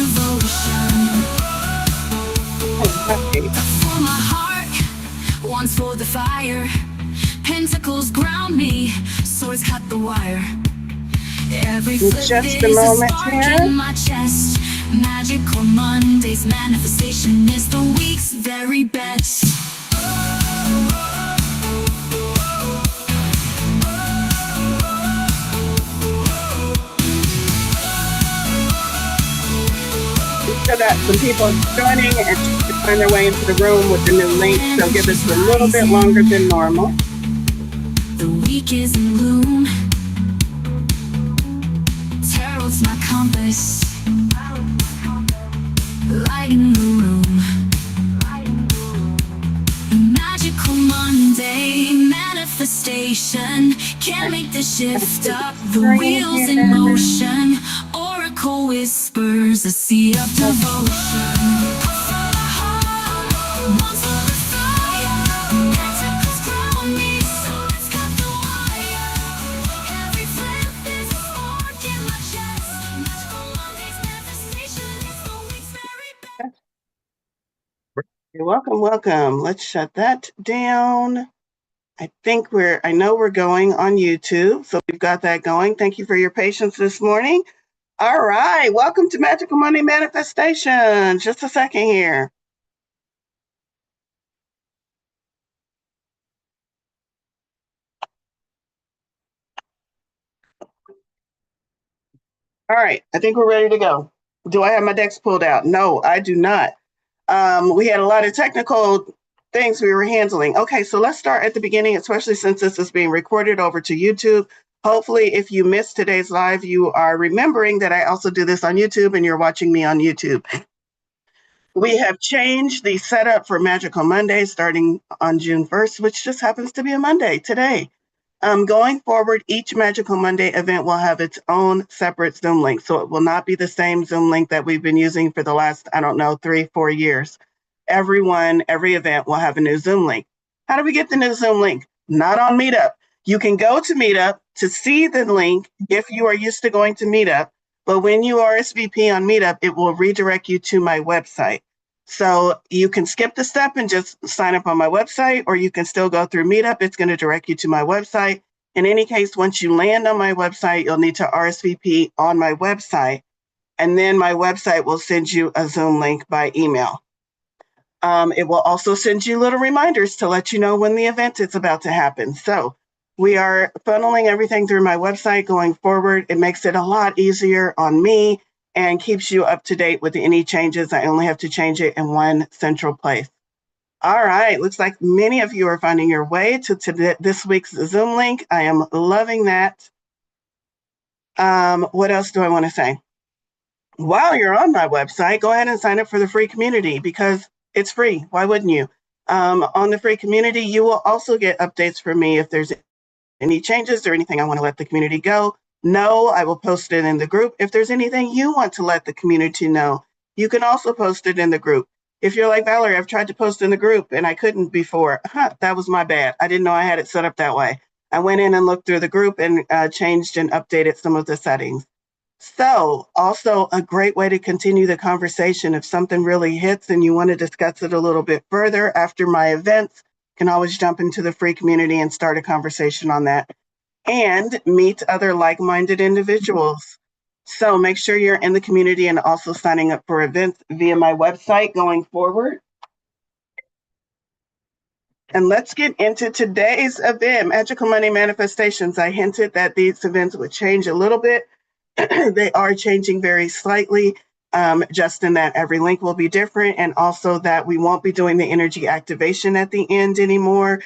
devotion. For my heart, one's for the fire. Pentacles ground me, swords cut the wire. Every flip Just a is a moment spark here. in my chest. Magical Mondays, manifestation is the week's very best. So that some people joining and to find their way into the room with the new link, so give us a little bit longer than normal. The week is in bloom. Tarot's my compass. Light in the room. Magical Monday, manifestation. Can't make the shift up, the wheels in motion. Oracle whispers, a sea of devotion. You're welcome, welcome. Let's shut that down. I know we're going on YouTube, so we've got that going. Thank you for your patience this morning. All right, welcome to Magical Monday Manifestation. Just a second here. All right, I think we're ready to go. Do I have my decks pulled out? No, I do not. We had a lot of technical things we were handling. Okay, so let's start at the beginning, especially since this is being recorded over to YouTube. Hopefully, if you missed today's live, you are remembering that I also do this on YouTube and you're watching me on YouTube. We have changed the setup for Magical Monday starting on June 1st, which just happens to be a Monday today. Going forward, each Magical Monday event will have its own separate Zoom link. So it will not be the same Zoom link that we've been using for the last, 3-4 years. Every event will have a new Zoom link. How do we get the new Zoom link? Not on Meetup. You can go to Meetup to see the link if you are used to going to Meetup, but when you RSVP on Meetup, it will redirect you to my website. So you can skip the step and just sign up on my website, or you can still go through Meetup. It's going to direct you to my website. In any case, once you land on my website, you'll need to RSVP on my website, and then my website will send you a Zoom link by email. It will also send you little reminders to let you know when the event is about to happen. So we are funneling everything through my website going forward. It makes it a lot easier on me and keeps you up to date with any changes. I only have to change it in one central place. All right, looks like many of you are finding your way to this week's Zoom link. I am loving that. What else do I want to say? While you're on my website, go ahead and sign up for the free community because it's free. Why wouldn't you? On the free community, you will also get updates from me if there's any changes or anything I want to let the community know. I will post it in the group. If there's anything you want to let the community know, you can also post it in the group. If you're like, Valerie, I've tried to post in the group and I couldn't before. That was my bad. I didn't know I had it set up that way. I went in and looked through the group and changed and updated some of the settings. So also a great way to continue the conversation. If something really hits and you want to discuss it a little bit further after my events, you can always jump into the free community and start a conversation on that and meet other like-minded individuals. So make sure you're in the community and also signing up for events via my website going forward. And let's get into today's event, Magical Money Manifestations. I hinted that these events would change a little bit. They are changing very slightly, just in that every link will be different, and also that we won't be doing the energy activation at the end anymore.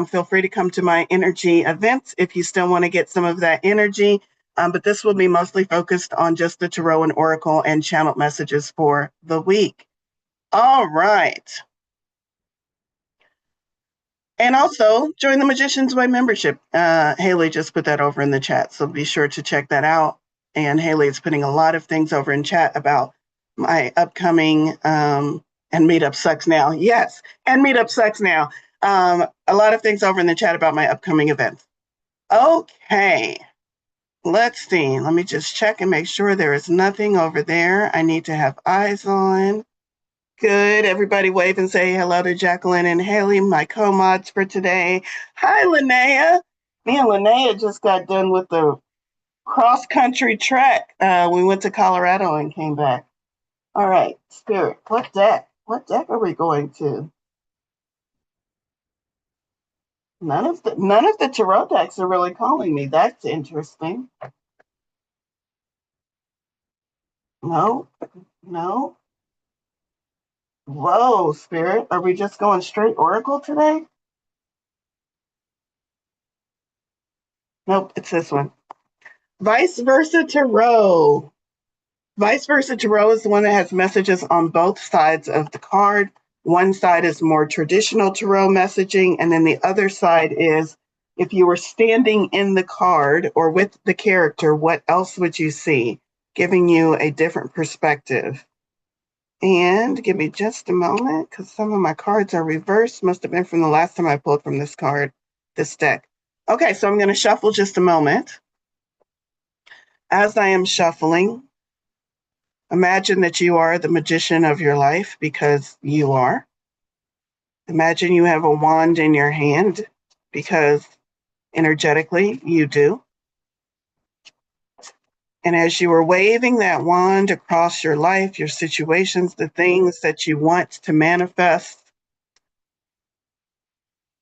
Feel free to come to my energy events if you still want to get some of that energy, but this will be mostly focused on just the tarot and oracle and channeled messages for the week. All right. And also join the Magician's Way membership. Haley just put that over in the chat, so be sure to check that out. And Haley is putting a lot of things over in chat about my upcoming, and Meetup sucks now. Yes, and Meetup sucks now. A lot of things over in the chat about my upcoming events. Okay, Let's see. Let me just check and make sure there is nothing over there I need to have eyes on. Good. Everybody wave and say hello to Jacqueline and Haley, my co-mods for today. Hi, Linnea. Me and Linnea just got done with the cross-country trek. We went to Colorado and came back. All right, Spirit, what deck? What deck are we going to? None of the tarot decks are really calling me. That's interesting. No, no. Whoa, Spirit. Are we just going straight Oracle today? Nope, it's this one. Vice versa tarot. Vice versa tarot is the one that has messages on both sides of the card. One side is more traditional tarot messaging, and then the other side is if you were standing in the card or with the character, what else would you see? Giving you a different perspective. And give me just a moment because some of my cards are reversed. Must have been from the last time I pulled from this deck. Okay, so I'm going to shuffle just a moment. As I am shuffling, imagine that you are the magician of your life because you are. Imagine you have a wand in your hand because energetically you do. And as you are waving that wand across your life, your situations, the things that you want to manifest,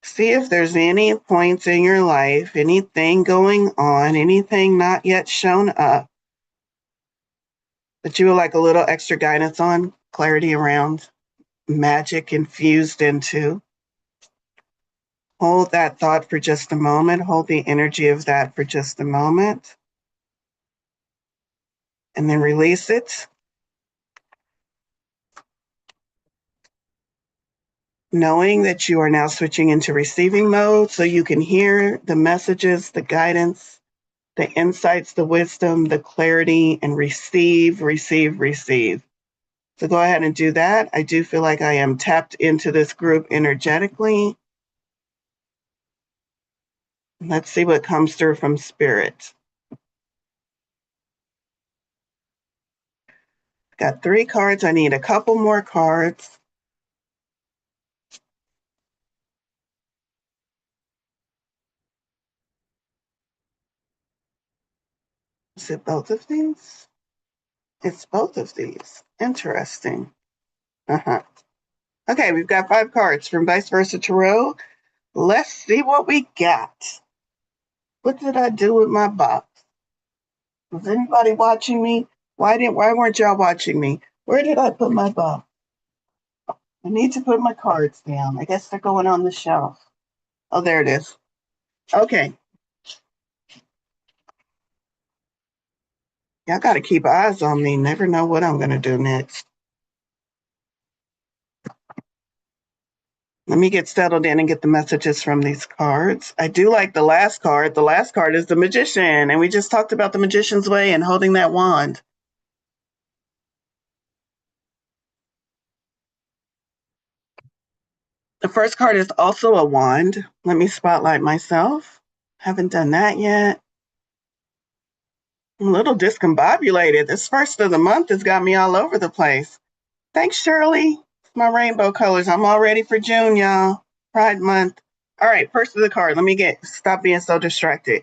see if there's any points in your life, anything going on, anything not yet shown up that you would like a little extra guidance on, clarity around, magic infused into. Hold that thought for just a moment. Hold the energy of that for just a moment. And then release it. Knowing that you are now switching into receiving mode so you can hear the messages, the guidance, the insights, the wisdom, the clarity, and receive. So go ahead and do that. I do feel like I am tapped into this group energetically. Let's see what comes through from Spirit. Got 3 cards. I need a couple more cards. Is it both of these? It's both of these. Interesting. Okay, we've got 5 cards from Vice Versa Tarot. Let's see what we got. What did I do with my box? Was anybody watching me? Why weren't y'all watching me? Where did I put my box? I need to put my cards down. I guess they're going on the shelf. Oh, there it is. Okay. Y'all got to keep eyes on me. Never know what I'm going to do next. Let me get settled in and get the messages from these cards. I do like the last card. The last card is the Magician, and we just talked about the Magician's Way and holding that wand. The first card is also a wand. Let me spotlight myself. Haven't done that yet. I'm a little discombobulated. This first of the month has got me all over the place. Thanks, Shirley. It's my rainbow colors. I'm all ready for June, y'all. Pride Month. All right, first of the card. Let me stop being so distracted.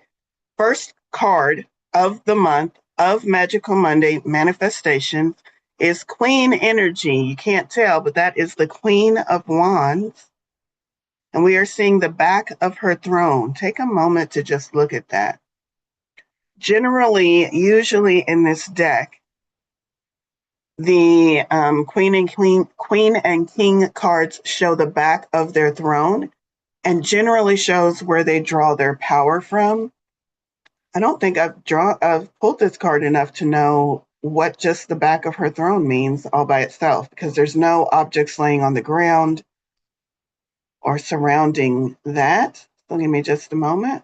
First card of the month of Magical Monday Manifestation is Queen Energy. You can't tell, but that is the Queen of Wands. And we are seeing the back of her throne. Take a moment to just look at that. Generally, usually in this deck, the Queen and King cards show the back of their throne and generally shows where they draw their power from. I don't think I've pulled this card enough to know what just the back of her throne means all by itself, because there's no objects laying on the ground or surrounding that. So give me just a moment.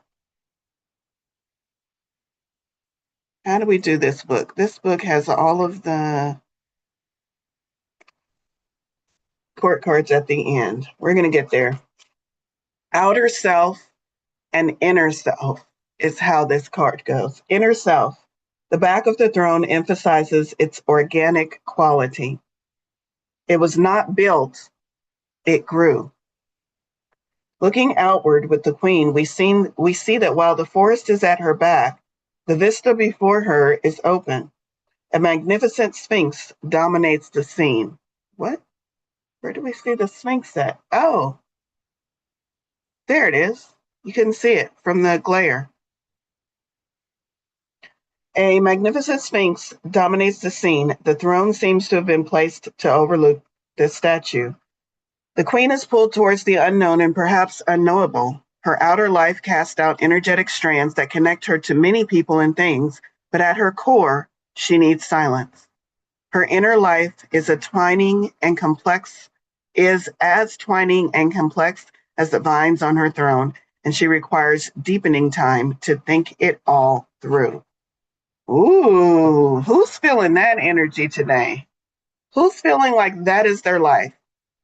How do we do this book? This book has all of the court cards at the end. We're going to get there. Outer self and inner self. is how this card goes. Inner self. The back of the throne emphasizes its organic quality. It was not built, it grew. Looking outward with the queen, we see that while the forest is at her back, the vista before her is open. A magnificent sphinx dominates the scene. What? Where do we see the sphinx at? Oh, there it is. You couldn't see it from the glare. A magnificent sphinx dominates the scene. The throne seems to have been placed to overlook the statue. The queen is pulled towards the unknown and perhaps unknowable. Her outer life casts out energetic strands that connect her to many people and things, but at her core, she needs silence. Her inner life is as twining and complex as the vines on her throne, and she requires deepening time to think it all through. Ooh, who's feeling that energy today? Who's feeling like that is their life?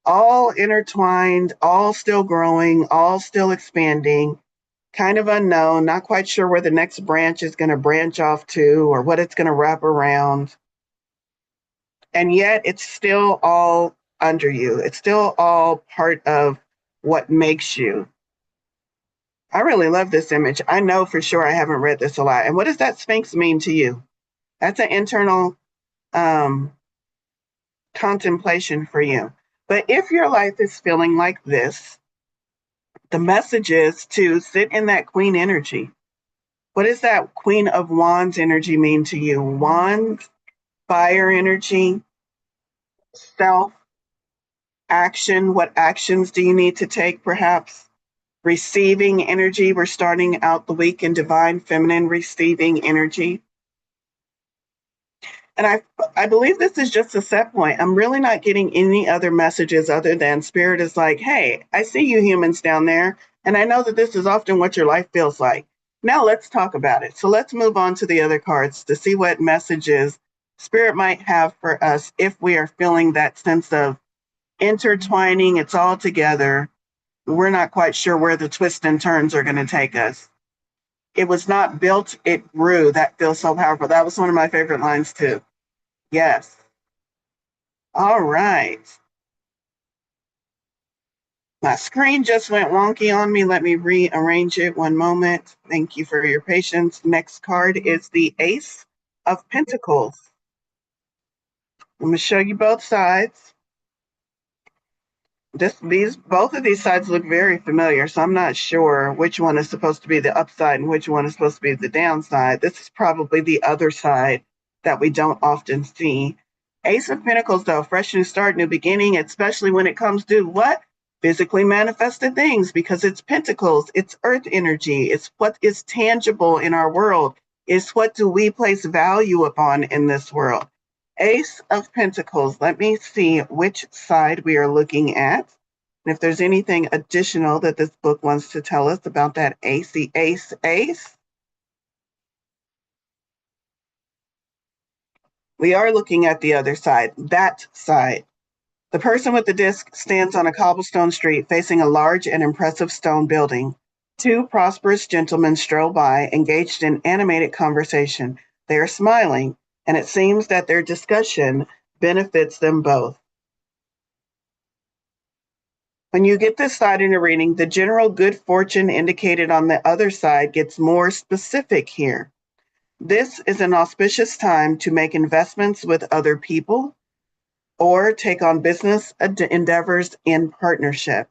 All intertwined, all still growing, all still expanding, kind of unknown, not quite sure where the next branch is going to branch off to or what it's going to wrap around. And yet it's still all under you. It's still all part of what makes you. I really love this image. I know for sure I haven't read this a lot. And what does that Sphinx mean to you? That's an internal contemplation for you. But if your life is feeling like this, the message is to sit in that queen energy. What does that Queen of Wands energy mean to you? Wands, fire energy, self, action. What actions do you need to take, perhaps? Receiving energy. We're starting out the week in divine feminine receiving energy. And I believe this is just a set point. I'm really not getting any other messages other than Spirit is like, hey, I see you humans down there. And I know that this is often what your life feels like. Now let's talk about it. So let's move on to the other cards to see what messages Spirit might have for us if we are feeling that sense of intertwining. It's all together. We're not quite sure where the twists and turns are going to take us. It was not built, it grew. That feels so powerful. That was one of my favorite lines too. Yes. All right. My screen just went wonky on me. Let me rearrange it one moment. Thank you for your patience. Next card is the Ace of Pentacles. I'm going to show you both sides. Both of these sides look very familiar, so I'm not sure which one is supposed to be the upside and which one is supposed to be the downside. This is probably the other side that we don't often see. Ace of Pentacles, though, fresh new start, new beginning, especially when it comes to what? Physically manifested things, because it's pentacles, it's earth energy, it's what is tangible in our world, it's what do we place value upon in this world. Ace of Pentacles. Let me see which side we are looking at. And if there's anything additional that this book wants to tell us about that ace, the ace. We are looking at the other side, that side. The person with the disc stands on a cobblestone street facing a large and impressive stone building. Two prosperous gentlemen stroll by, engaged in animated conversation. They are smiling, and it seems that their discussion benefits them both. When you get this side in a reading, the general good fortune indicated on the other side gets more specific here. This is an auspicious time to make investments with other people or take on business endeavors in partnership.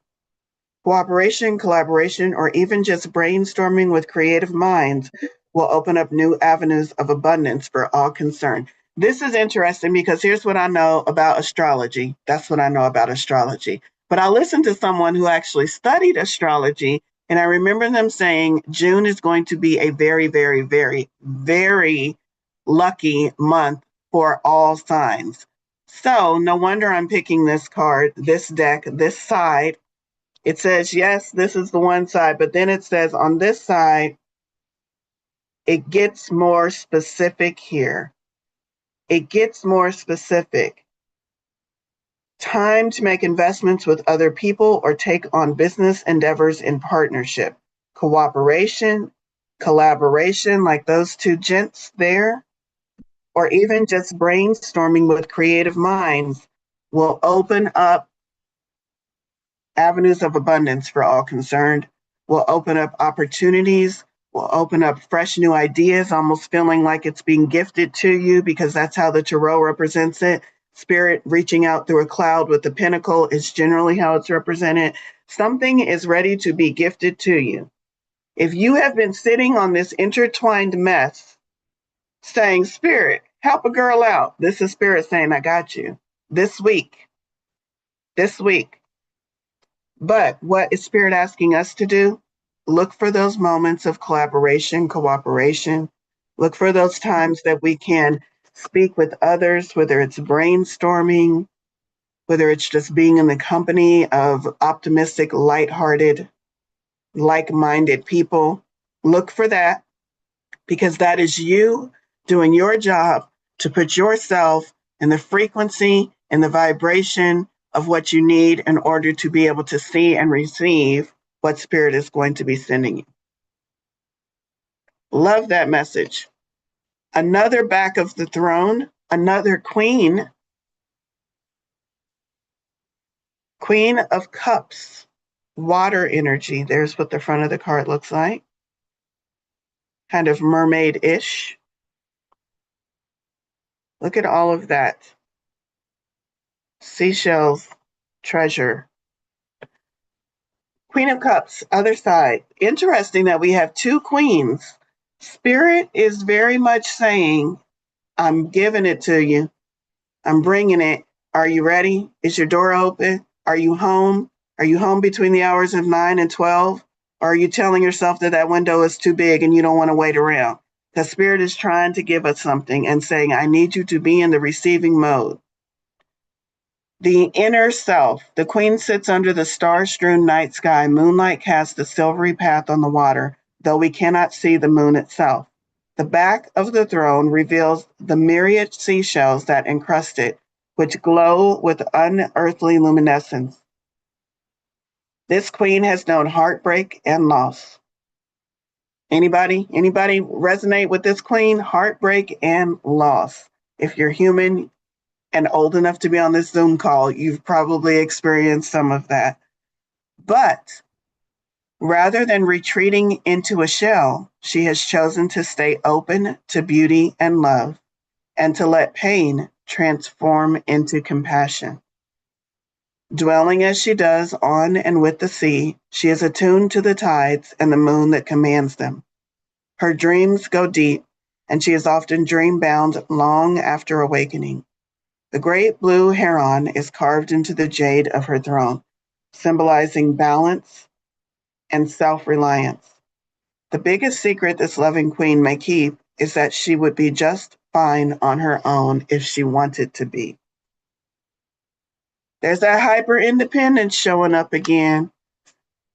Cooperation, collaboration, or even just brainstorming with creative minds will open up new avenues of abundance for all concerned. This is interesting because here's what I know about astrology. That's what I know about astrology. But I listened to someone who actually studied astrology, and I remember them saying June is going to be a very, very, very, very lucky month for all signs. So no wonder I'm picking this card, this deck, this side. It says, yes, this is the one side, but then it says on this side, it gets more specific here. It gets more specific. Time to make investments with other people or take on business endeavors in partnership. Cooperation, collaboration like those two gents there, or even just brainstorming with creative minds will open up avenues of abundance for all concerned, will open up opportunities, will open up fresh new ideas, almost feeling like it's being gifted to you because that's how the tarot represents it. Spirit reaching out through a cloud with the pentacle is generally how it's represented. Something is ready to be gifted to you. If you have been sitting on this intertwined mess saying, Spirit, help a girl out, this is Spirit saying, I got you this week. This week. But what is Spirit asking us to do? Look for those moments of collaboration, cooperation. Look for those times that we can speak with others, whether it's brainstorming, whether it's just being in the company of optimistic, lighthearted, like-minded people. Look for that because that is you doing your job to put yourself in the frequency and the vibration of what you need in order to be able to see and receive what Spirit is going to be sending you. Love that message. Another back of the throne, another queen, Queen of Cups, water energy. There's what the front of the card looks like. Kind of mermaid-ish. Look at all of that. Seashells, treasure. Queen of Cups, other side. Interesting that we have two queens. Spirit is very much saying, I'm giving it to you. I'm bringing it. Are you ready? Is your door open? Are you home? Are you home between the hours of 9 and 12? Or are you telling yourself that that window is too big and you don't want to wait around? The Spirit is trying to give us something and saying, I need you to be in the receiving mode. The inner self. The queen sits under the star-strewn night sky. Moonlight casts a silvery path on the water, though we cannot see the moon itself. The back of the throne reveals the myriad seashells that encrust it, which glow with unearthly luminescence. This queen has known heartbreak and loss. Anybody resonate with this queen? Heartbreak and loss. If you're human and old enough to be on this Zoom call, you've probably experienced some of that. But rather than retreating into a shell, she has chosen to stay open to beauty and love and to let pain transform into compassion. Dwelling as she does on and with the sea, she is attuned to the tides and the moon that commands them. Her dreams go deep, and she is often dream-bound long after awakening. The great blue heron is carved into the jade of her throne, symbolizing balance and self-reliance. The biggest secret this loving queen may keep is that she would be just fine on her own if she wanted to be. There's that hyper-independence showing up again.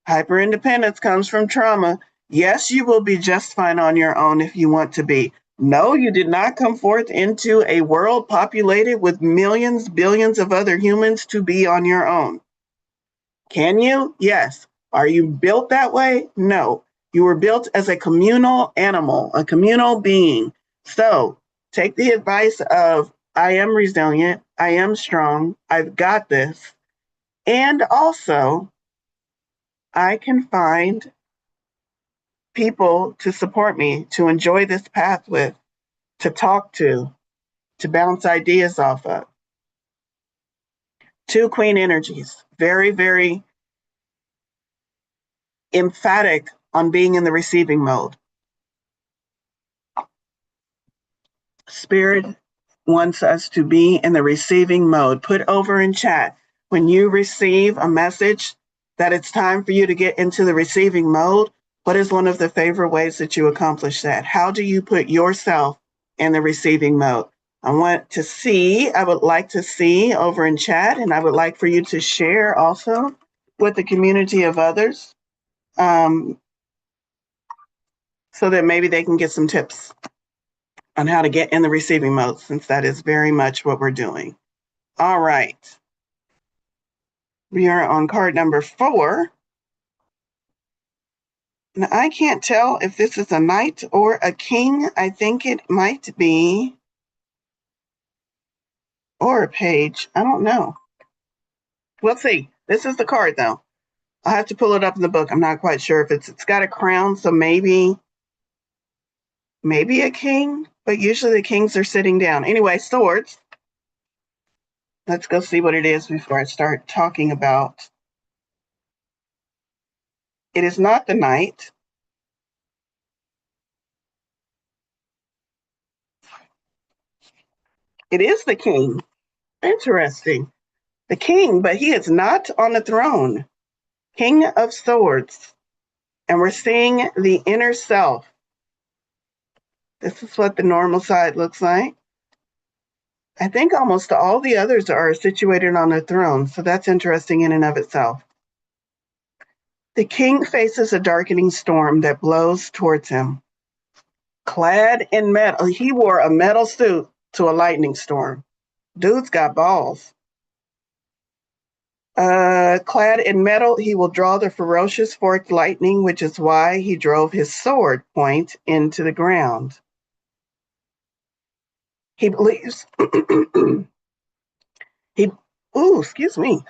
Hyper-independence comes from trauma. Yes, you will be just fine on your own if you want to be. No, you did not come forth into a world populated with millions, billions of other humans to be on your own. Can you? Yes. Are you built that way? No. You were built as a communal animal, a communal being. So take the advice of, I am resilient, I am strong, I've got this. And also, I can find people to support me, to enjoy this path with, to talk to bounce ideas off of. Two queen energies, very, very emphatic on being in the receiving mode. Spirit wants us to be in the receiving mode. Put over in chat when you receive a message that it's time for you to get into the receiving mode. What is one of the favorite ways that you accomplish that? How do you put yourself in the receiving mode? I would like to see over in chat, and I would like for you to share also with the community of others so that maybe they can get some tips on how to get in the receiving mode, since that is very much what we're doing. All right. We are on card number 4. Now, I can't tell if this is a knight or a king. I think it might be, or a page. I don't know. We'll see. This is the card, though. I'll have to pull it up in the book. I'm not quite sure if it's got a crown, so maybe a king, but usually the kings are sitting down. Anyway, swords. Let's go see what it is before I start talking about. It is not the knight. It is the king. Interesting. The king, but he is not on the throne. King of Swords. And we're seeing the inner self. This is what the normal side looks like. I think almost all the others are situated on a throne, so that's interesting in and of itself. The king faces a darkening storm that blows towards him. Clad in metal, he wore a metal suit to a lightning storm. Dude's got balls. Clad in metal, he will draw the ferocious forked lightning, which is why he drove his sword point into the ground. He believes excuse me.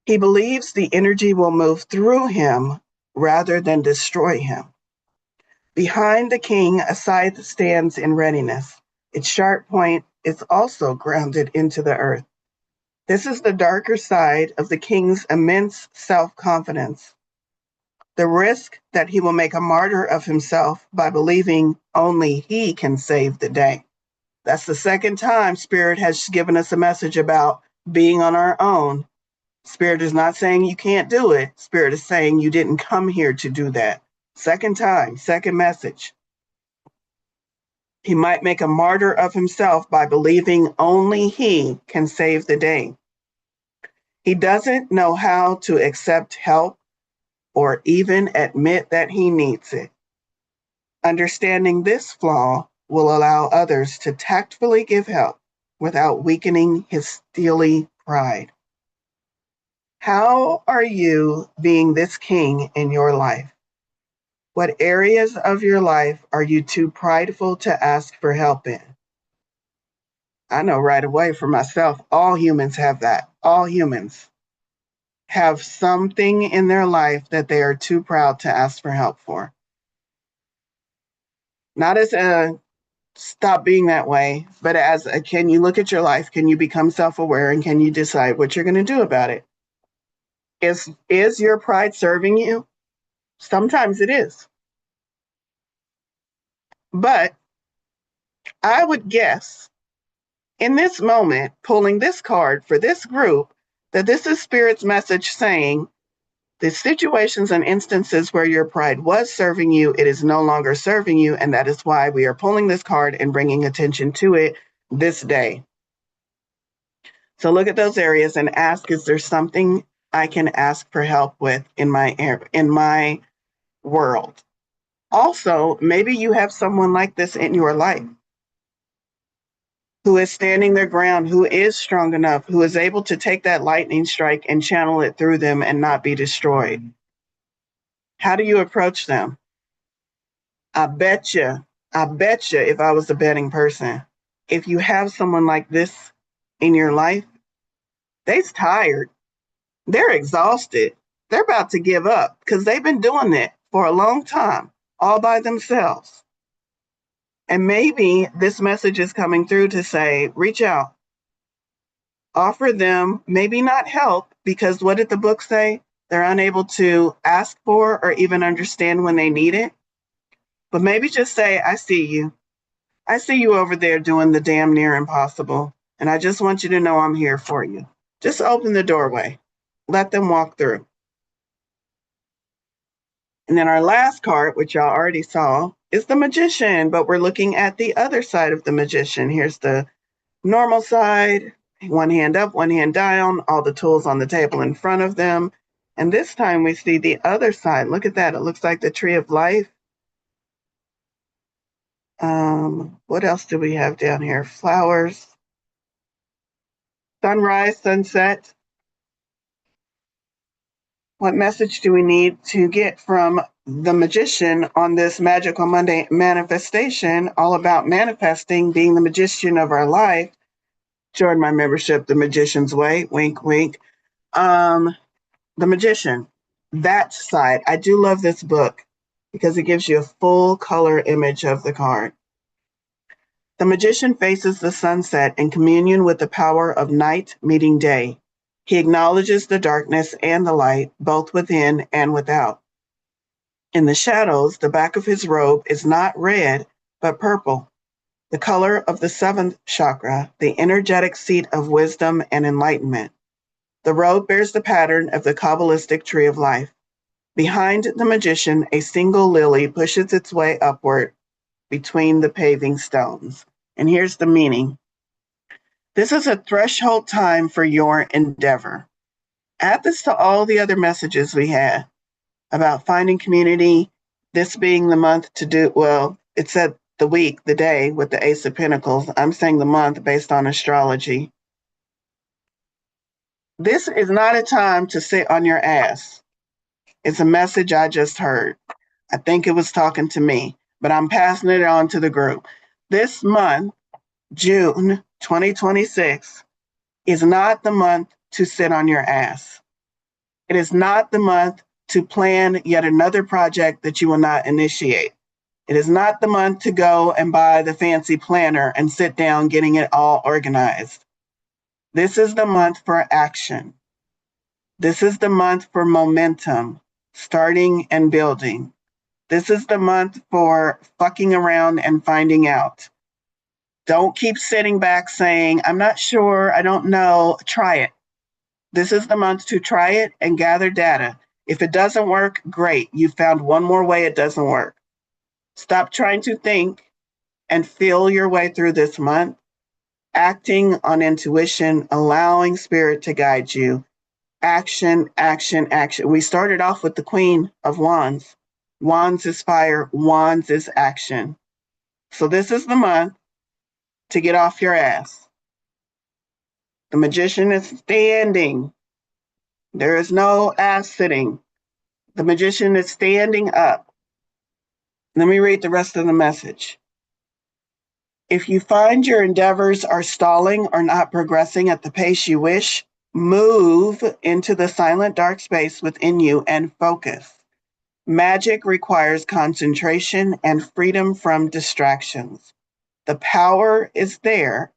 He believes the energy will move through him rather than destroy him. Behind the king, a scythe stands in readiness. Its sharp point is also grounded into the earth. This is the darker side of the king's immense self-confidence. The risk that he will make a martyr of himself by believing only he can save the day. That's the second time Spirit has given us a message about being on our own. Spirit is not saying you can't do it. Spirit is saying you didn't come here to do that. Second time, second message. He might make a martyr of himself by believing only he can save the day. He doesn't know how to accept help or even admit that he needs it. Understanding this flaw will allow others to tactfully give help without weakening his steely pride. How are you being this king in your life? What areas of your life are you too prideful to ask for help in? I know right away for myself, all humans have that. All humans have something in their life that they are too proud to ask for help for. Not as a stop being that way, but as a, can you look at your life? Can you become self-aware and can you decide what you're going to do about it? Is your pride serving you? Sometimes it is. But I would guess in this moment, pulling this card for this group, that this is Spirit's message saying the situations and instances where your pride was serving you, it is no longer serving you. And that is why we are pulling this card and bringing attention to it this day. So look at those areas and ask, is there something I can ask for help with in my world? Also, maybe you have someone like this in your life who is standing their ground, who is strong enough, who is able to take that lightning strike and channel it through them and not be destroyed. How do you approach them? I bet you, if I was a betting person, if you have someone like this in your life, they's tired. They're exhausted. They're about to give up because they've been doing it for a long time, all by themselves. And maybe this message is coming through to say, reach out, offer them, maybe not help, because what did the book say? They're unable to ask for or even understand when they need it. But maybe just say, I see you. I see you over there doing the damn near impossible. And I just want you to know I'm here for you. Just open the doorway. Let them walk through. And then our last card, which y'all already saw, is the Magician, but we're looking at the other side of the Magician. Here's the normal side, one hand up, one hand down, all the tools on the table in front of them. And this time we see the other side. Look at that. It looks like the tree of life. What else do we have down here? Flowers, sunrise, sunset. What message do we need to get from the magician on this Magical Monday manifestation, all about manifesting, being the magician of our life? Join my membership, The Magician's Way, wink, wink. The Magician, that side. I do love this book because it gives you a full color image of the card. The magician faces the sunset in communion with the power of night meeting day. He acknowledges the darkness and the light, both within and without. In the shadows, the back of his robe is not red, but purple, the color of the seventh chakra, the energetic seat of wisdom and enlightenment. The robe bears the pattern of the Kabbalistic tree of life. Behind the magician, a single lily pushes its way upward between the paving stones. And here's the meaning. This is a threshold time for your endeavor. Add this to all the other messages we had about finding community, this being the month to do, well, it said the week, the day with the Ace of Pentacles. I'm saying the month based on astrology. This is not a time to sit on your ass. It's a message I just heard. I think it was talking to me, but I'm passing it on to the group. This month, June 2026, is not the month to sit on your ass. It is not the month to plan yet another project that you will not initiate. It is not the month to go and buy the fancy planner and sit down getting it all organized. This is the month for action. This is the month for momentum, starting and building. This is the month for fucking around and finding out. Don't keep sitting back saying, I'm not sure, I don't know, try it. This is the month to try it and gather data. If it doesn't work, great. You found one more way it doesn't work. Stop trying to think and feel your way through this month, acting on intuition, allowing spirit to guide you. Action, action, action. We started off with the Queen of Wands. Wands is fire, Wands is action. So this is the month to get off your ass. The magician is standing. There is no ass sitting. The magician is standing up. Let me read the rest of the message. If you find your endeavors are stalling or not progressing at the pace you wish, move into the silent dark space within you and focus. Magic requires concentration and freedom from distractions. The power is there,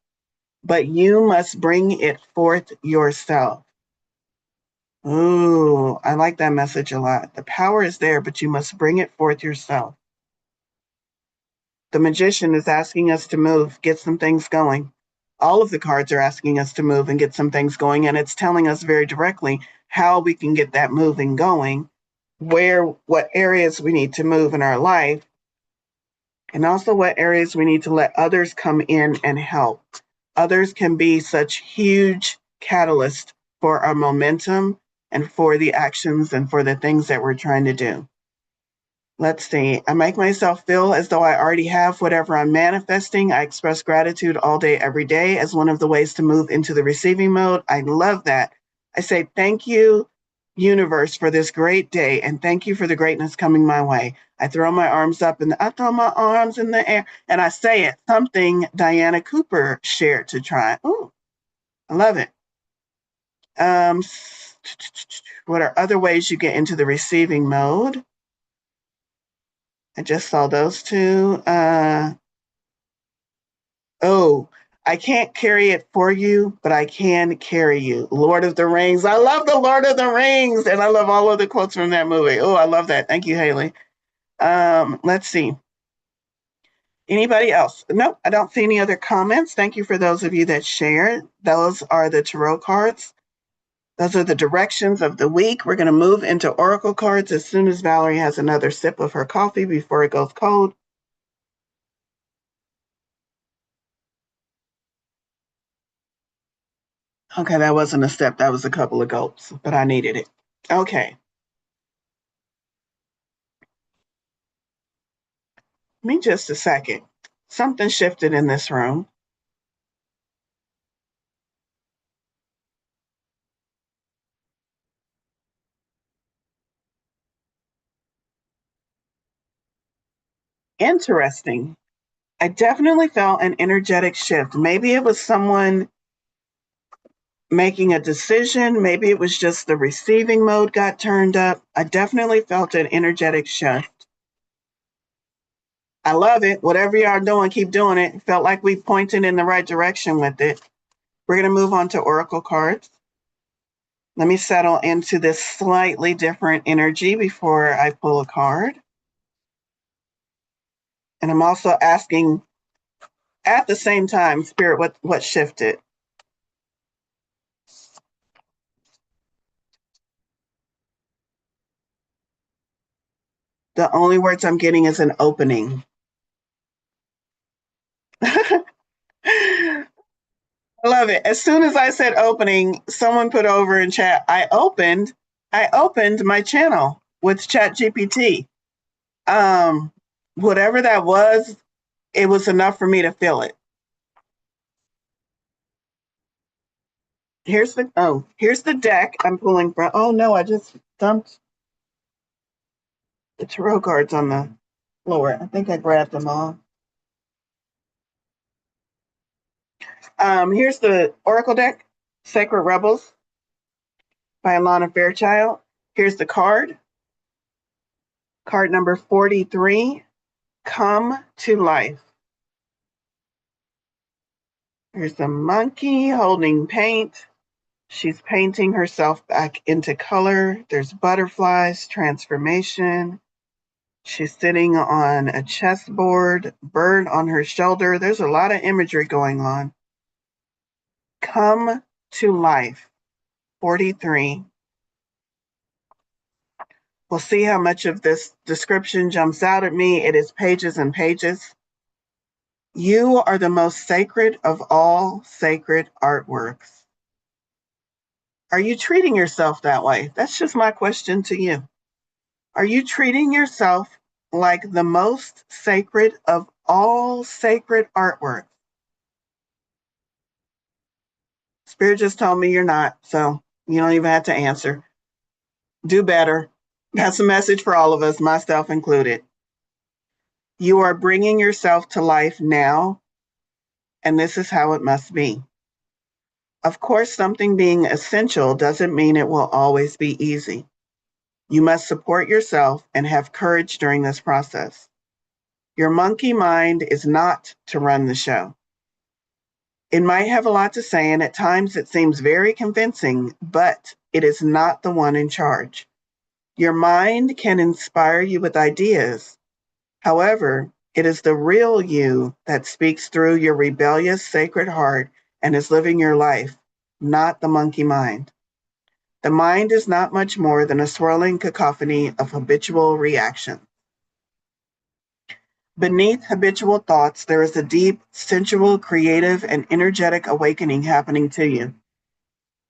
but you must bring it forth yourself. Ooh, I like that message a lot. The power is there, but you must bring it forth yourself. The magician is asking us to move, get some things going. All of the cards are asking us to move and get some things going, and it's telling us very directly how we can get that moving going, what areas we need to move in our life, and also what areas we need to let others come in and help. Others can be such huge catalysts for our momentum and for the actions and for the things that we're trying to do. Let's see. I make myself feel as though I already have whatever I'm manifesting. I express gratitude all day, every day as one of the ways to move into the receiving mode. I love that. I say, thank you, universe, for this great day. And thank you for the greatness coming my way. I throw my arms up and I throw my arms in the air and I say it. Something Diana Cooper shared to try. Oh, I love it. What are other ways you get into the receiving mode? I just saw those two. I can't carry it for you, but I can carry you. Lord of the Rings. I love the Lord of the Rings, and I love all of the quotes from that movie. Oh, I love that. Thank you, Haley. Let's see. Anybody else? Nope, I don't see any other comments. Thank you for those of you that shared. Those are the tarot cards. Those are the directions of the week. We're going to move into oracle cards as soon as Valorie has another sip of her coffee before it goes cold. Okay, that wasn't a sip. That was a couple of gulps, but I needed it. Okay. Give me just a second. Something shifted in this room. Interesting. I definitely felt an energetic shift. Maybe it was someone making a decision. Maybe it was just the receiving mode got turned up. I definitely felt an energetic shift. I love it. Whatever y'all doing, keep doing it. Felt like we pointed in the right direction with it. We're going to move on to Oracle cards. Let me settle into this slightly different energy before I pull a card. And I'm also asking at the same time, Spirit, what shifted? The only words I'm getting is an opening. I love it. As soon as I said opening, someone put over in chat, I opened my channel with ChatGPT. Whatever that was, it was enough for me to feel it. Here's the deck I'm pulling from. Oh no, I just dumped the tarot cards on the floor. I think I grabbed them all. Here's the Oracle deck, Sacred Rebels by Alana Fairchild. Here's the card number 43, Come to Life. There's a monkey holding paint. She's painting herself back into color. There's butterflies, transformation. She's sitting on a chessboard, bird on her shoulder. There's a lot of imagery going on. Come to Life, 43. We'll see how much of this description jumps out at me. It is pages and pages. You are the most sacred of all sacred artworks. Are you treating yourself that way? That's just my question to you. Are you treating yourself like the most sacred of all sacred artworks? Spirit just told me you're not, so you don't even have to answer. Do better. That's a message for all of us, myself included. You are bringing yourself to life now, and this is how it must be. Of course, something being essential doesn't mean it will always be easy. You must support yourself and have courage during this process. Your monkey mind is not to run the show. It might have a lot to say, and at times it seems very convincing, but it is not the one in charge. Your mind can inspire you with ideas. However, it is the real you that speaks through your rebellious sacred heart and is living your life, not the monkey mind. The mind is not much more than a swirling cacophony of habitual reaction. Beneath habitual thoughts, there is a deep, sensual, creative, and energetic awakening happening to you.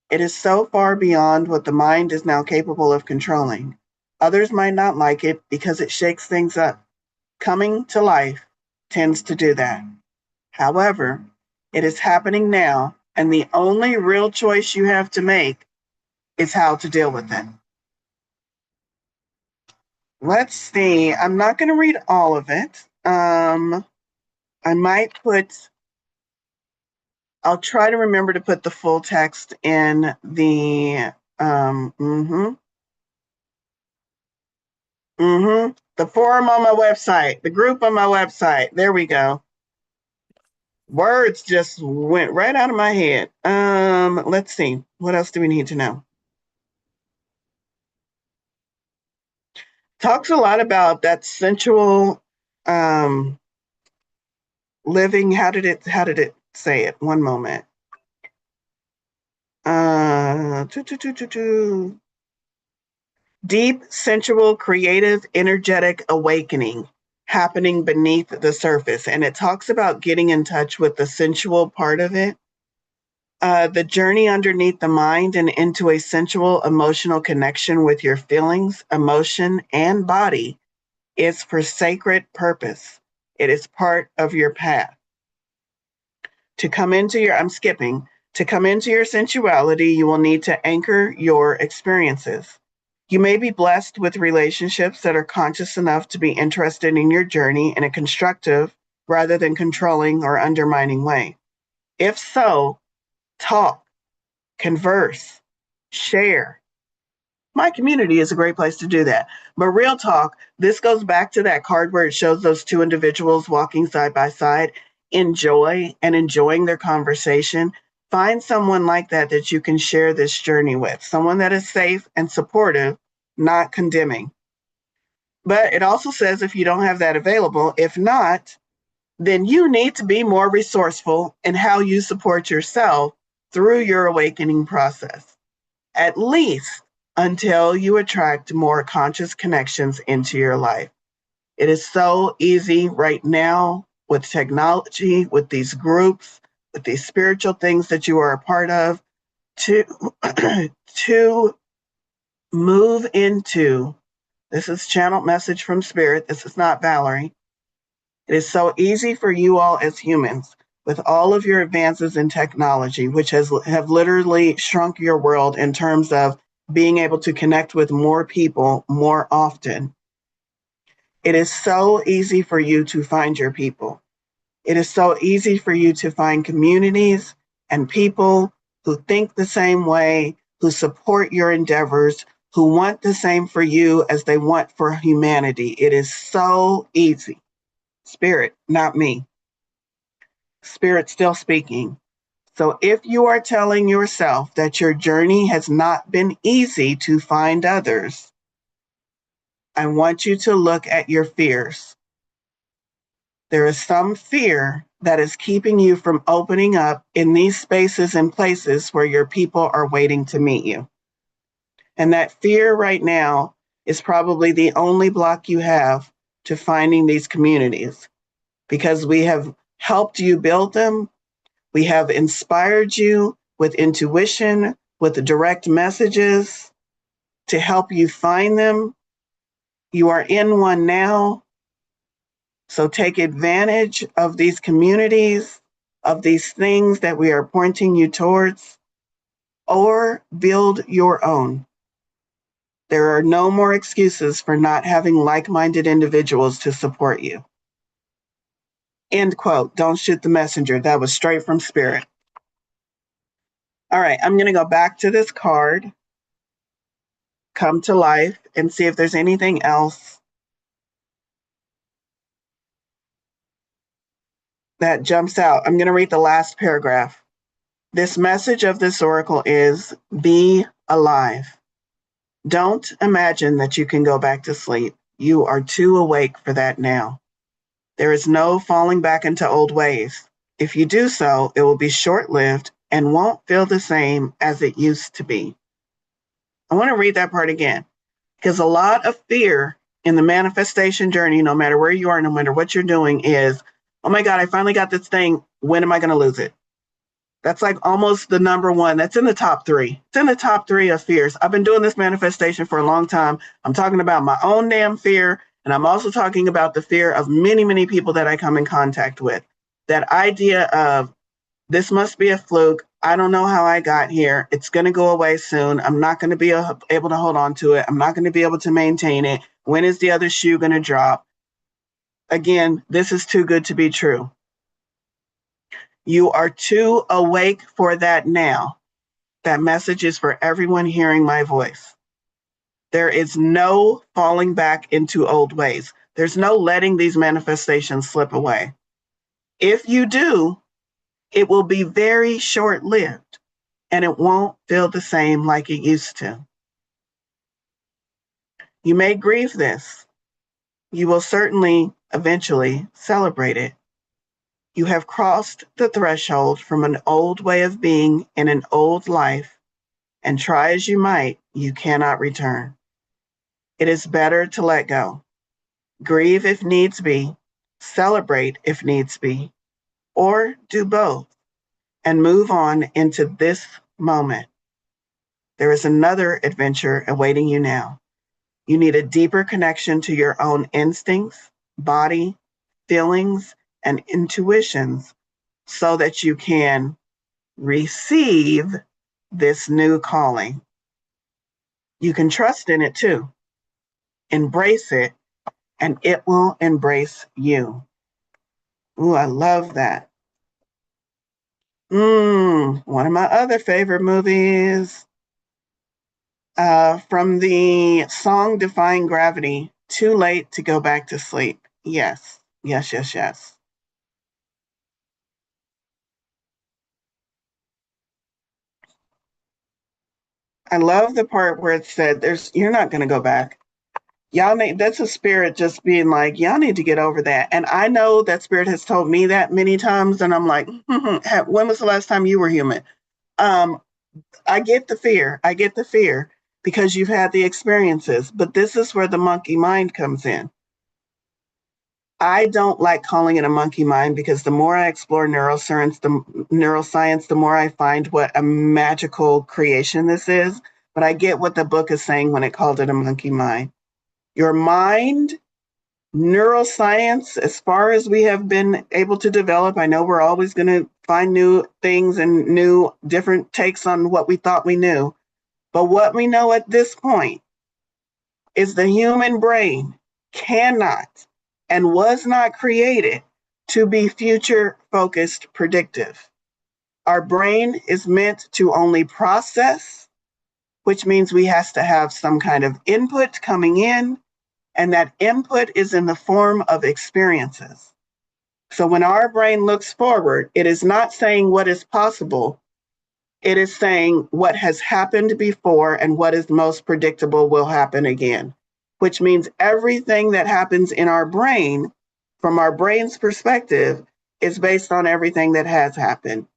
It is so far beyond what the mind is now capable of controlling. Others might not like it because it shakes things up. Coming to life tends to do that. However, it is happening now, and the only real choice you have to make is how to deal with it. Let's see. I'm not going to read all of it. I might I'll try to remember to put the full text in the, the forum on my website, the group on my website. There we go. Words just went right out of my head. Let's see. What else do we need to know? Talks a lot about that sensual living. How did it say it? One moment. Deep, sensual, creative, energetic awakening happening beneath the surface. And it talks about getting in touch with the sensual part of it. The journey underneath the mind and into a sensual emotional connection with your feelings, emotion, and body is for sacred purpose. It is part of your path. To come into your sensuality, you will need to anchor your experiences. You may be blessed with relationships that are conscious enough to be interested in your journey in a constructive rather than controlling or undermining way. If so, talk, converse, share. My community is a great place to do that. But real talk, this goes back to that card where it shows those two individuals walking side by side, enjoying their conversation. Find someone like that that you can share this journey with, someone that is safe and supportive, not condemning. But it also says if you don't have that available, if not, then you need to be more resourceful in how you support yourself through your awakening process, at least until you attract more conscious connections into your life. It is so easy right now with technology, with these groups, with these spiritual things that you are a part of, to to move into, this is channeled message from spirit, this is not Valorie. It is so easy for you all as humans, with all of your advances in technology, which have literally shrunk your world in terms of being able to connect with more people more often. It is so easy for you to find your people. It is so easy for you to find communities and people who think the same way, who support your endeavors, who want the same for you as they want for humanity. It is so easy. Spirit, not me. Spirit still speaking. So if you are telling yourself that your journey has not been easy to find others, I want you to look at your fears. There is some fear that is keeping you from opening up in these spaces and places where your people are waiting to meet you. And that fear right now is probably the only block you have to finding these communities, because we have helped you build them. We have inspired you with intuition, with direct messages to help you find them. You are in one now. So take advantage of these communities, of these things that we are pointing you towards, or build your own. There are no more excuses for not having like-minded individuals to support you. End quote. Don't shoot the messenger. That was straight from spirit. All right, I'm going to go back to this card, come to life, and see if there's anything else that jumps out. I'm going to read the last paragraph. This message of this oracle is be alive. Don't imagine that you can go back to sleep. You are too awake for that now. There is no falling back into old ways. If you do so, it will be short-lived and won't feel the same as it used to be. I want to read that part again, because a lot of fear in the manifestation journey, no matter where you are, no matter what you're doing, is, oh my God, I finally got this thing. When am I going to lose it? That's like almost the number one. That's in the top three. It's in the top three of fears. I've been doing this manifestation for a long time. I'm talking about my own damn fear. And I'm also talking about the fear of many, many people that I come in contact with. That idea of this must be a fluke. I don't know how I got here. It's going to go away soon. I'm not going to be able to hold on to it. I'm not going to be able to maintain it. When is the other shoe going to drop? Again, this is too good to be true. You are too awake for that now. That message is for everyone hearing my voice. There is no falling back into old ways. There's no letting these manifestations slip away. If you do, it will be very short-lived and it won't feel the same like it used to. You may grieve this. You will certainly eventually celebrate it. You have crossed the threshold from an old way of being in an old life, and try as you might, you cannot return. It is better to let go. Grieve if needs be, celebrate if needs be, or do both and move on into this moment. There is another adventure awaiting you now. You need a deeper connection to your own instincts, body, feelings, and intuitions so that you can receive this new calling. You can trust in it too. Embrace it, and it will embrace you. Ooh, I love that. One of my other favorite movies from the song Defying Gravity, Too Late to Go Back to Sleep. Yes, yes, yes, yes. I love the part where it said, you're not going to go back. Y'all need, that's a spirit just being like, y'all need to get over that. And I know that spirit has told me that many times. And I'm like, when was the last time you were human? Um, I get the fear. I get the fear because you've had the experiences. But this is where the monkey mind comes in. I don't like calling it a monkey mind because the more I explore neuroscience, the more I find what a magical creation this is. But I get what the book is saying when it called it a monkey mind. Your mind, neuroscience, as far as we have been able to develop, I know we're always going to find new things and new different takes on what we thought we knew. But what we know at this point is the human brain cannot and was not created to be future focused predictive. Our brain is meant to only process, which means we has to have some kind of input coming in, and that input is in the form of experiences. So when our brain looks forward, it is not saying what is possible. It is saying what has happened before and what is most predictable will happen again, which means everything that happens in our brain, from our brain's perspective, is based on everything that has happened.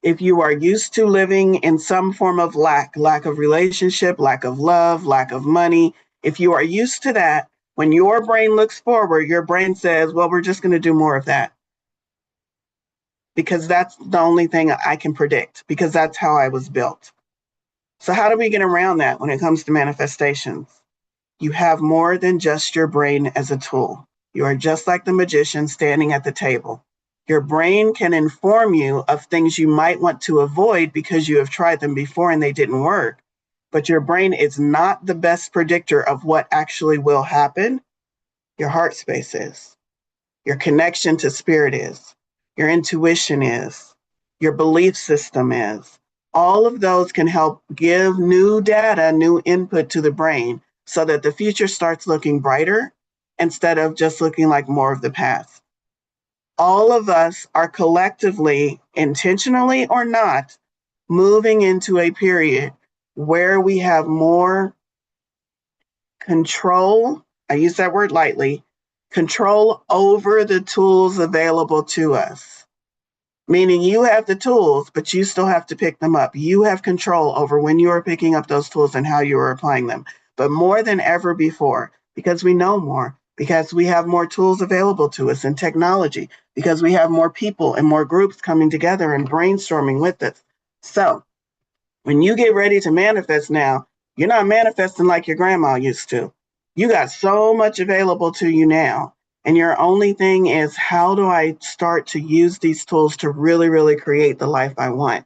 If you are used to living in some form of lack of relationship, lack of love, lack of money, if you are used to that, when your brain looks forward, your brain says, well, we're just going to do more of that. Because that's the only thing I can predict, because that's how I was built. So how do we get around that when it comes to manifestations? You have more than just your brain as a tool. You are just like the magician standing at the table. Your brain can inform you of things you might want to avoid because you have tried them before and they didn't work. But your brain is not the best predictor of what actually will happen. Your heart space is. Your connection to spirit is. Your intuition is. Your belief system is. All of those can help give new data, new input to the brain so that the future starts looking brighter instead of just looking like more of the past. All of us are collectively, intentionally or not, moving into a period where we have more control, I use that word lightly, control over the tools available to us. Meaning you have the tools, but you still have to pick them up. You have control over when you are picking up those tools and how you are applying them. But more than ever before, because we know more, because we have more tools available to us in technology, because we have more people and more groups coming together and brainstorming with us. So when you get ready to manifest now, you're not manifesting like your grandma used to. You got so much available to you now. And your only thing is, how do I start to use these tools to really, really create the life I want?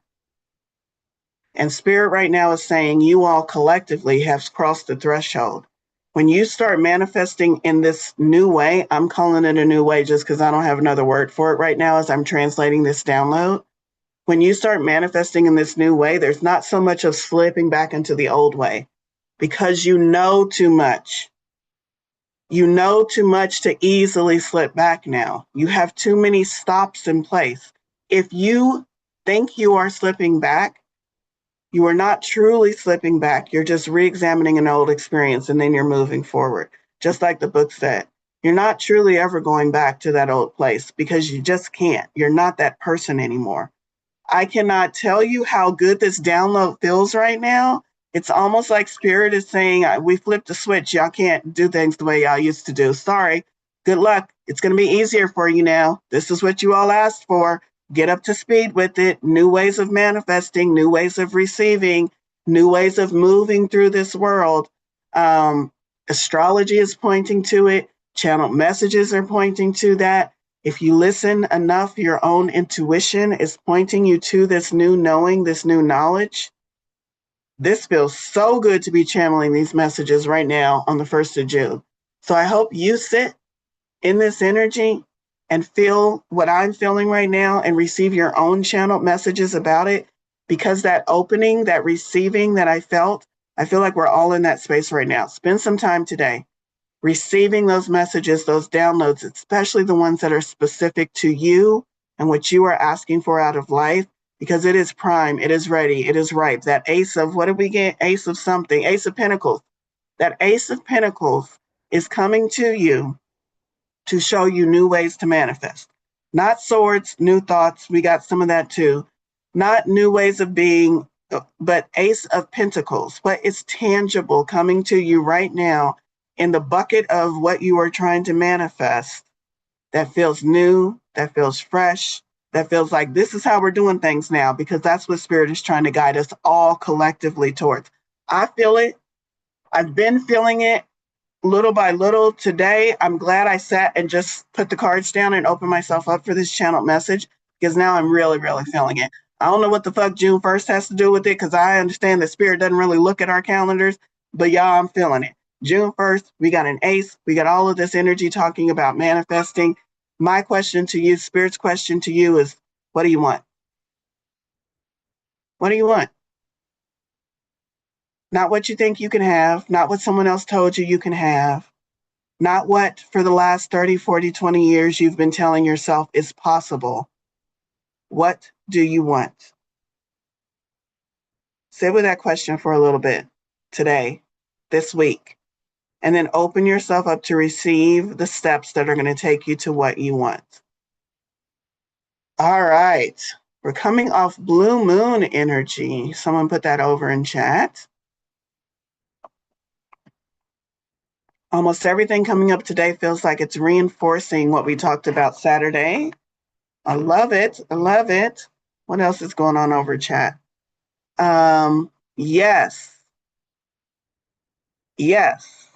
And Spirit right now is saying you all collectively have crossed the threshold. When you start manifesting in this new way, I'm calling it a new way just because I don't have another word for it right now as I'm translating this download. When you start manifesting in this new way, there's not so much of slipping back into the old way because you know too much. You know too much to easily slip back now. You have too many stops in place. If you think you are slipping back, you are not truly slipping back. You're just re-examining an old experience and then you're moving forward. Just like the book said, you're not truly ever going back to that old place because you just can't. You're not that person anymore. I cannot tell you how good this download feels right now. It's almost like Spirit is saying, we flipped the switch. Y'all can't do things the way y'all used to do. Sorry. Good luck. It's going to be easier for you now. This is what you all asked for. Get up to speed with it. New ways of manifesting, new ways of receiving, new ways of moving through this world. Astrology is pointing to it. Channel messages are pointing to that. If you listen enough, your own intuition is pointing you to this new knowing, this new knowledge. This feels so good to be channeling these messages right now on the 1st of June. So I hope you sit in this energy and feel what I'm feeling right now and receive your own channeled messages about it, because that opening, that receiving that I feel like we're all in that space right now. Spend some time today receiving those messages, those downloads, especially the ones that are specific to you and what you are asking for out of life, because it is prime, it is ready, it is ripe. That ace of, what did we get? Ace of something, ace of pentacles. That ace of pentacles is coming to you to show you new ways to manifest. Not swords, new thoughts. We got some of that too. Not new ways of being, but ace of pentacles. What is tangible coming to you right now in the bucket of what you are trying to manifest that feels new, that feels fresh, that feels like this is how we're doing things now, because that's what Spirit is trying to guide us all collectively towards. I feel it. I've been feeling it little by little. Today, I'm glad I sat and just put the cards down and opened myself up for this channeled message, because now I'm really, really feeling it. I don't know what the fuck June 1st has to do with it, because I understand that Spirit doesn't really look at our calendars, but y'all, I'm feeling it. June 1st, we got an ace. We got all of this energy talking about manifesting. My question to you, Spirit's question to you is, what do you want? What do you want? Not what you think you can have, not what someone else told you can have, not what for the last 30, 40, 20 years you've been telling yourself is possible. What do you want? Sit with that question for a little bit today, this week, and then open yourself up to receive the steps that are going to take you to what you want. All right. We're coming off blue moon energy. Someone put that over in chat. Almost everything coming up today feels like it's reinforcing what we talked about Saturday. I love it. I love it. What else is going on over chat? Yes. Yes.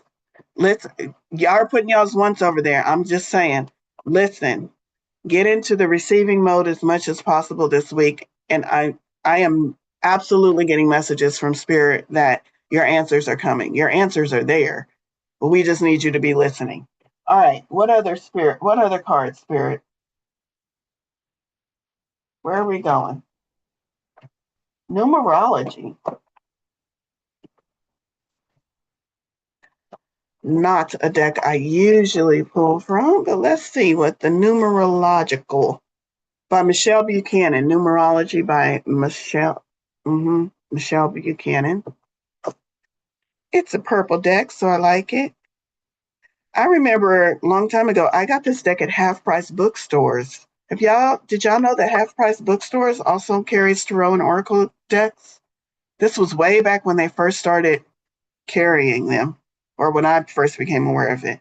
Y'all are putting y'all's wants over there. I'm just saying, listen, get into the receiving mode as much as possible this week. And I am absolutely getting messages from Spirit that your answers are coming. Your answers are there, but we just need you to be listening. All right. What other cards, Spirit? Where are we going? Numerology. Not a deck I usually pull from, but let's see what the numerological by Michelle Buchanan. Numerology by Michelle Buchanan. It's a purple deck, so I like it. I remember a long time ago, I got this deck at Half Price bookstores. Did y'all know that Half Price bookstores also carries Tarot and Oracle decks? This was way back when they first started carrying them, or when I first became aware of it.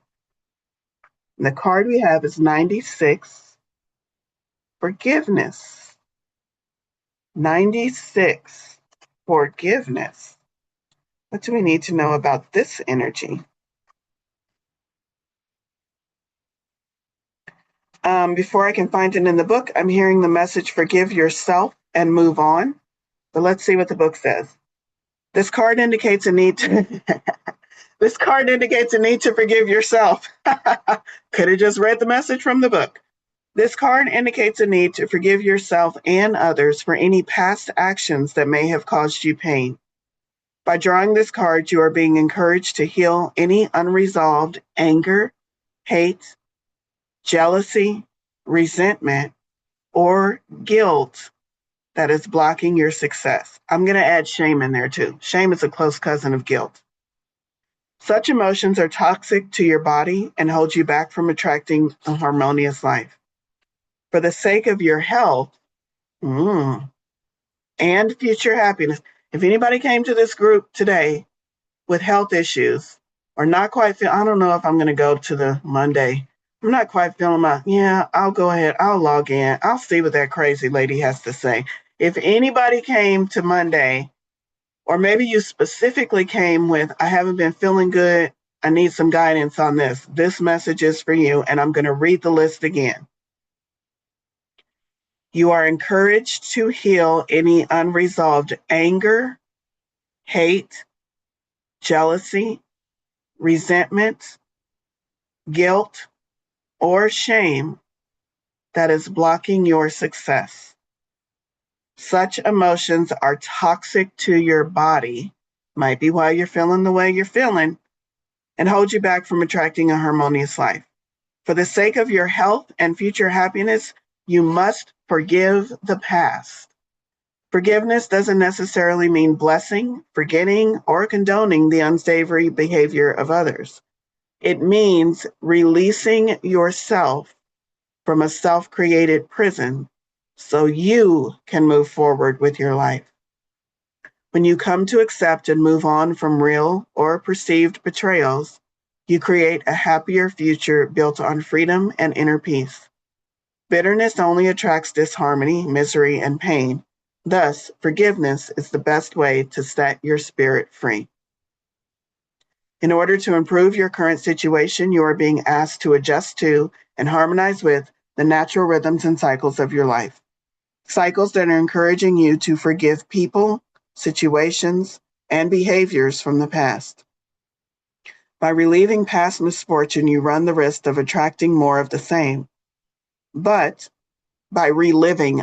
And the card we have is 96, forgiveness. 96, forgiveness. What do we need to know about this energy? Before I can find it in the book, I'm hearing the message, forgive yourself and move on. But let's see what the book says. This card indicates a need to this card indicates a need to forgive yourself. Could have just read the message from the book. This card indicates a need to forgive yourself and others for any past actions that may have caused you pain. By drawing this card, you are being encouraged to heal any unresolved anger, hate, jealousy, resentment, or guilt that is blocking your success. I'm going to add shame in there too. Shame is a close cousin of guilt. Such emotions are toxic to your body and hold you back from attracting a harmonious life. For the sake of your health and future happiness, if anybody came to this group today with health issues or not quite I don't know if I'm going to go to the Monday. I'm not quite feeling I'll go ahead. I'll log in. I'll see what that crazy lady has to say. If anybody came to Monday, or maybe you specifically came with, I haven't been feeling good, I need some guidance on this message is for you, and I'm going to read the list again. You are encouraged to heal any unresolved anger, hate, jealousy, resentment, guilt, or shame that is blocking your success. Such emotions are toxic to your body, might be why you're feeling the way you're feeling, and hold you back from attracting a harmonious life. For the sake of your health and future happiness, you must forgive the past. Forgiveness doesn't necessarily mean blessing, forgetting, or condoning the unsavory behavior of others. It means releasing yourself from a self-created prison so you can move forward with your life. When you come to accept and move on from real or perceived betrayals, you create a happier future built on freedom and inner peace. Bitterness only attracts disharmony, misery, and pain. Thus, forgiveness is the best way to set your spirit free. In order to improve your current situation, you are being asked to adjust to and harmonize with the natural rhythms and cycles of your life. Cycles that are encouraging you to forgive people, situations, and behaviors from the past. By relieving past misfortune, you run the risk of attracting more of the same. But by reliving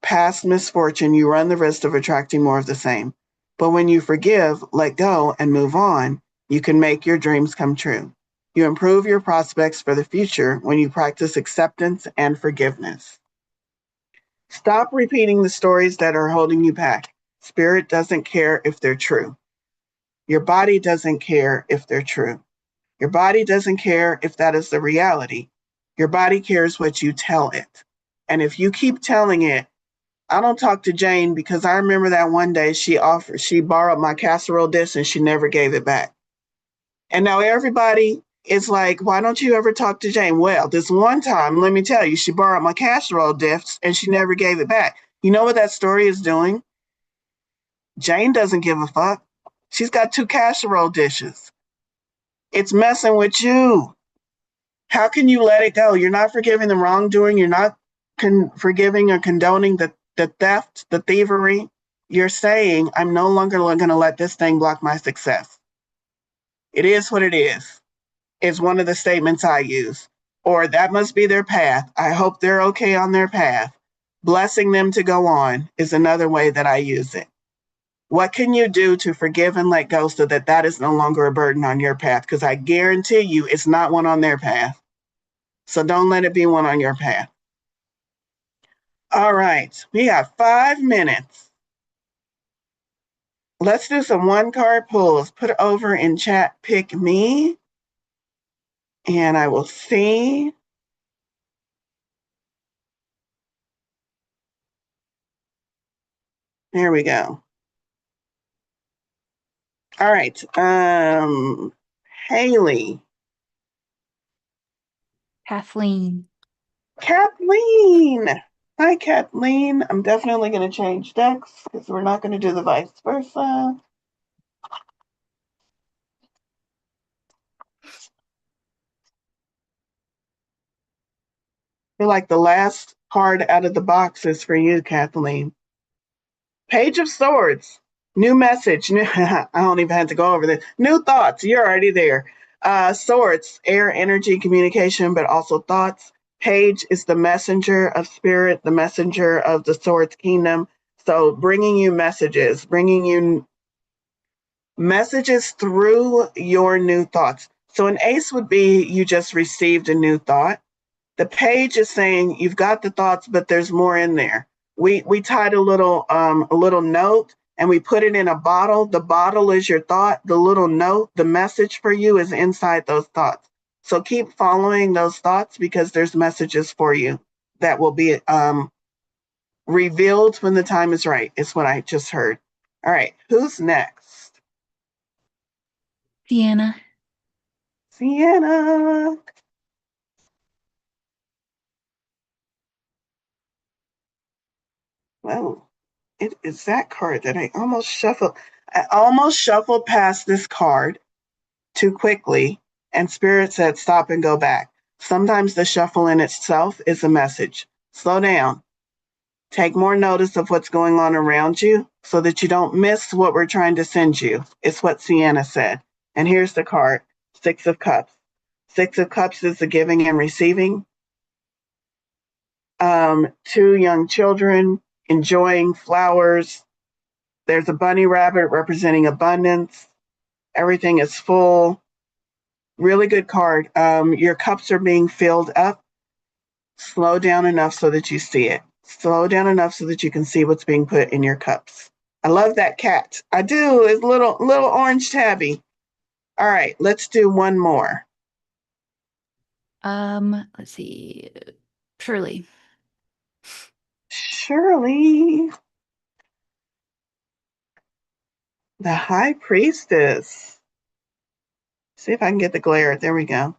past misfortune, you run the risk of attracting more of the same. But when you forgive, let go, and move on, you can make your dreams come true. You improve your prospects for the future when you practice acceptance and forgiveness. Stop repeating the stories that are holding you back. Spirit doesn't care if they're true. Your body doesn't care if they're true. Your body doesn't care if that is the reality. Your body cares what you tell it. And if you keep telling it, I don't talk to Jane because I remember that one day she borrowed my casserole dish and she never gave it back. And now everybody is like, why don't you ever talk to Jane? Well, this one time, let me tell you, she borrowed my casserole dish and she never gave it back. You know what that story is doing? Jane doesn't give a fuck. She's got 2 casserole dishes. It's messing with you. How can you let it go? You're not forgiving the wrongdoing. You're not forgiving or condoning the theft, the thievery. You're saying, I'm no longer going to let this thing block my success. It is what it is one of the statements I use. Or that must be their path. I hope they're okay on their path. Blessing them to go on is another way that I use it. What can you do to forgive and let go so that that is no longer a burden on your path? Because I guarantee you it's not one on their path. So don't let it be one on your path. All right, we have 5 minutes. Let's do some 1-card pulls. Put it over in chat, pick me. And I will see. There we go. All right. Haley. Kathleen. Kathleen. Hi, Kathleen. I'm definitely going to change decks because we're not going to do the vice versa. I feel like the last card out of the box is for you, Kathleen. Page of Swords. New message. I don't even have to go over this. New thoughts. You're already there. Swords, air, energy, communication, but also thoughts. Page is the messenger of spirit, the messenger of the Swords Kingdom. So bringing you messages through your new thoughts. So an ace would be you just received a new thought. The page is saying you've got the thoughts, but there's more in there. We tied a little note and we put it in a bottle. The bottle is your thought. The little note, the message for you is inside those thoughts. So keep following those thoughts because there's messages for you that will be revealed when the time is right. Is what I just heard. All right, who's next? Sienna. Sienna. Well, it is that card that I almost shuffled. I almost shuffled past this card too quickly, and Spirit said, stop and go back. Sometimes the shuffle in itself is a message. Slow down. Take more notice of what's going on around you so that you don't miss what we're trying to send you. It's what Sienna said. And here's the card, Six of Cups. Six of Cups is the giving and receiving. Two young children enjoying flowers. There's a bunny rabbit representing abundance. Everything is full. Really good card. Your cups are being filled up. Slow down enough so that you see it. Slow down enough so that you can see what's being put in your cups. I love that cat. I do. It's little orange tabby. All right, let's do one more. Let's see. Shirley. Shirley. The High Priestess. See if I can get the glare. There we go.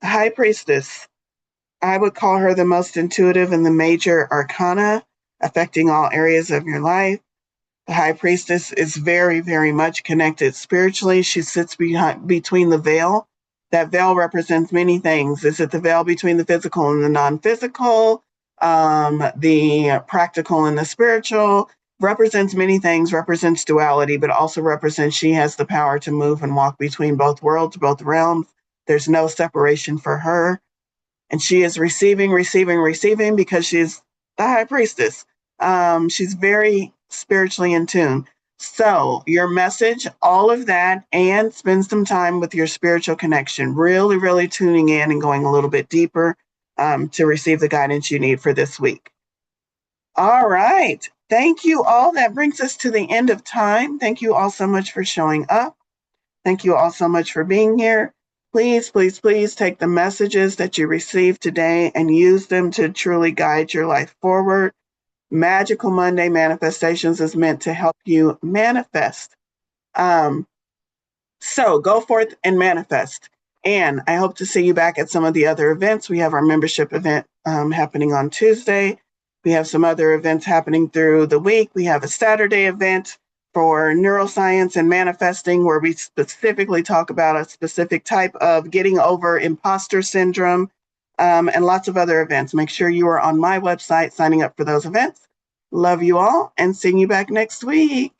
The High Priestess. I would call her the most intuitive in the major arcana, affecting all areas of your life. The High Priestess is very, very much connected spiritually. She sits between the veil. That veil represents many things. Is it the veil between the physical and the non-physical? The practical and the spiritual? Represents many things, represents duality, but also represents she has the power to move and walk between both worlds, both realms. There's no separation for her. And she is receiving because she's the High Priestess. She's very spiritually in tune. So your message, all of that, and spend some time with your spiritual connection, really, really tuning in and going a little bit deeper to receive the guidance you need for this week. All right. Thank you all. That brings us to the end of time. Thank you all so much for showing up. Thank you all so much for being here. Please, please, please take the messages that you received today and use them to truly guide your life forward. Magical Monday Manifestations is meant to help you manifest. So go forth and manifest. And I hope to see you back at some of the other events. We have our membership event happening on Tuesday. We have some other events happening through the week. We have a Saturday event for neuroscience and manifesting, where we specifically talk about a specific type of getting over imposter syndrome, and lots of other events. Make sure you are on my website signing up for those events. Love you all and seeing you back next week.